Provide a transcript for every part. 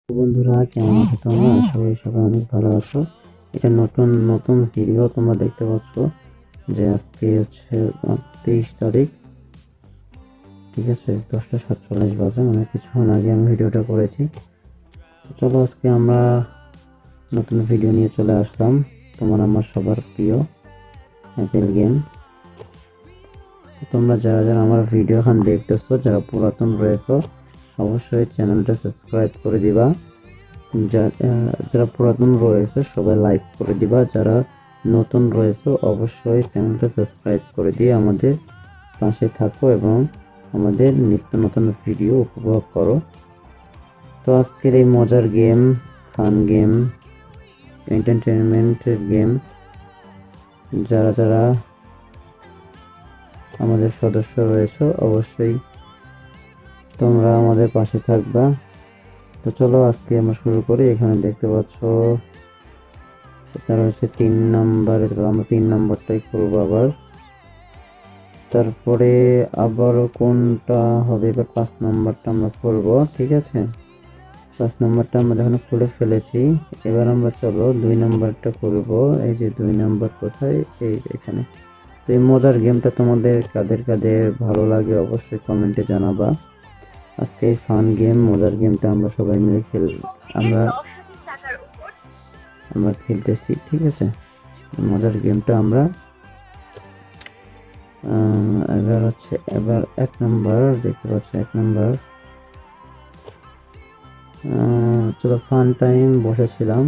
তো বন্ধুরা, কেমন আছো তোমরা? সবাই অনেক ভালো আছো। এটা নতুন নতুন ভিডিও তোমরা দেখতে পাচ্ছ যে আজকে হচ্ছে 23 তারিখ। ঠিক আছে, 10টা 47 বাজে, মানে কিছুক্ষণ আগে আমি ভিডিওটা করেছি। তো চলো আজকে আমরা নতুন ভিডিও নিয়ে চলে আসলাম। তোমার আমার সবার প্রিয় অ্যাপেল গেম। তোমরা যারা যারা আমার ভিডিও এখন দেখতেছো, যারা পুরাতন রয়েছো, অবশ্যই চ্যানেলটা সাবস্ক্রাইব করে দিবা। যারা পুরাতন রয়েছে সবাই লাইক করে দিবা, যারা নতুন রয়েছে অবশ্যই চ্যানেলটা সাবস্ক্রাইব করে দিয়ে আমাদের পাশে থাকো এবং আমাদের নিত্য নতুন ভিডিও উপভোগ করো। তো আজকের এই মজার গেম, ফান গেম, এন্টারটেনমেন্টের গেম, যারা যারা আমাদের সদস্য রয়েছে অবশ্যই তোমরা আমাদের পাশে থাকবা। তো চলো আজকে আমরা শুরু করি। এখানে দেখতে পাচ্ছ তার হচ্ছে 3 নম্বরে, তো আমরা 3 নম্বরটাই করবো আবার। তারপরে আবারও কোনটা হবে, এবার 5 নম্বরটা আমরা করবো। ঠিক আছে, 5 নম্বরটা আমরা যখন খুলে ফেলেছি, এবার আমরা চলো 2 নম্বরটা করবো। এই যে 2 নম্বর কোথায়, এই এখানে। তো এই মজার গেমটা তোমাদের কাদের কাদের ভালো লাগে অবশ্যই কমেন্টে জানাবা। আজকে এই ফান গেম, মজার গেমটা আমরা সবাই মিলে আমরা আমরা খেলতেছি। ঠিক আছে, মজার গেমটা আমরা এবার 1 নম্বর দেখতে পাচ্ছি। 1 নম্বর, চলো ফান টাইম বসেছিলাম,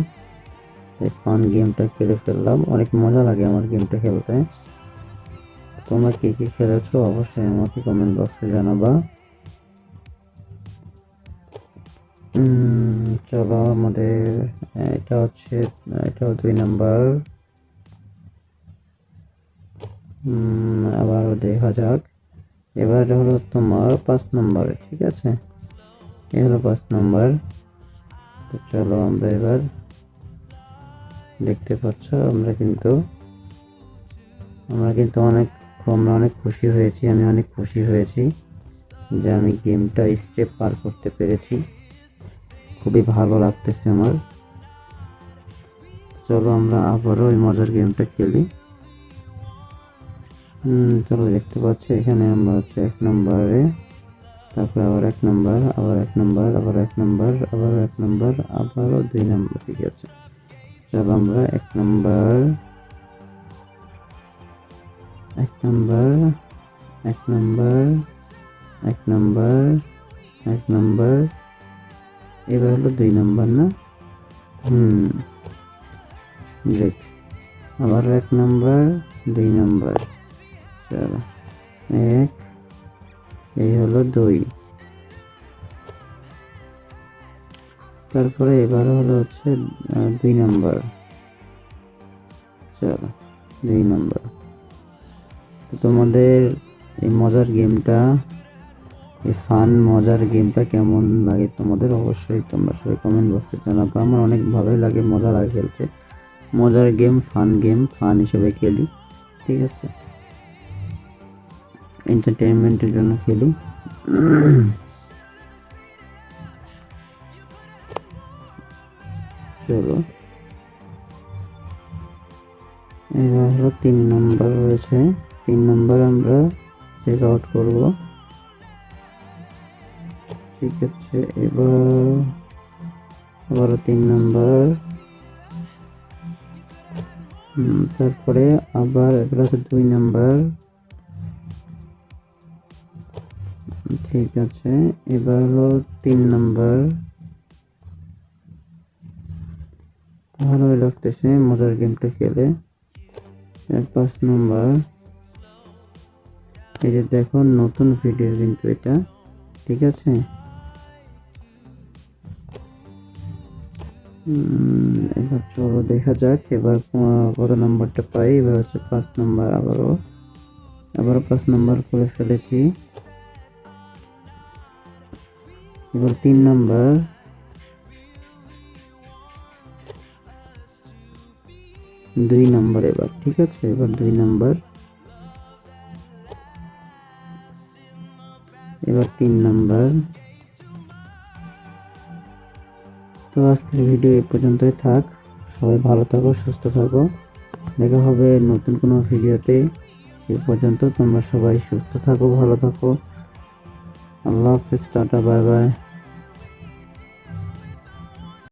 এই ফান গেমটা খেলে ফেললাম। অনেক মজা লাগে আমার গেমটা খেলতে। তোমরা কি কি খেলেছো অবশ্যই আমাকে কমেন্ট বক্সে জানাবা। চলো আমাদের এটা হচ্ছে, এটাও 2 নম্বর। আবারও দেখা যাক। এবার হলো তোমার 5 নম্বর। ঠিক আছে, এ হলো 5 নম্বর। তো চলো আমরা এবার দেখতে পাচ্ছ আমরা অনেক খুশি হয়েছি। আমি অনেক খুশি হয়েছি যে আমি গেমটা স্টেপ পার করতে পেরেছি। খুবই ভালো লাগতেছে আমার। চলো আমরা আবারও ওই মজার গেমটা খেলি। চলো দেখতে পাচ্ছি এখানে আমরা হচ্ছে 1 নম্বরে, তারপরে আবার 1 নম্বর, আবার 1 নম্বর, আবার 1 নম্বর, আবার 1 নম্বর, আবারও 2 নম্বর। ঠিক আছে, চলো আমরা 1 নম্বর, 1 নম্বর, 1 নম্বর, 1 নম্বর, 1 নম্বর, এবার হলো 2 নম্বর না? গ্রেট, আবার 1 নম্বর, 2 নম্বর, চলো 1, এই হলো 2। তারপরে এবার হলো হচ্ছে 2 নম্বর, চলো 2 নম্বর। তো তোমাদের এই মজার গেমটা, এই ফান মজার গেমটা কেমন লাগে তোমাদের অবশ্যই তোমরা সবাই কমেন্ট বক্সে জানাবো। আমার অনেক ভালোই লাগে, মজা লাগে খেলতে। মজার গেম, ফান হিসেবে খেলি। ঠিক আছে, এন্টারটেনমেন্টের জন্য খেলি। চলো এবার হলো 3 নম্বর রয়েছে। 3 নম্বর আমরা চেক আউট করবো। ঠিক আছে, এবার আবারও 3 নম্বর, তারপরে আবার এবার আছে 2 নম্বর। ঠিক আছে, এবার হলো 3 নম্বর। ভালোই লাগতেছে মজার গেমটা খেলে। 5 নম্বর, এই যে দেখো নতুন ভিডিও কিন্তু এটা। ঠিক আছে, এবার চলো দেখা যাক এবার কত নম্বরটা পাই। এবার হচ্ছে 5 নম্বর, আবারও 5 নম্বর করে ফেলেছি। এবার 3 নম্বর, 2 নম্বর এবার। ঠিক আছে, এবার 2 নম্বর, এবার 3 নম্বর, তো আজকের ভিডিও এই পর্যন্তই থাক। সবাই ভালো থাকো, সুস্থ থাকো। দেখা হবে নতুন কোনো ভিডিওতে। এই পর্যন্ত তোমরা সবাই সুস্থ থাকো, ভালো থাকো। আল্লাহ হাফেজ, টাটা, বাই বাই।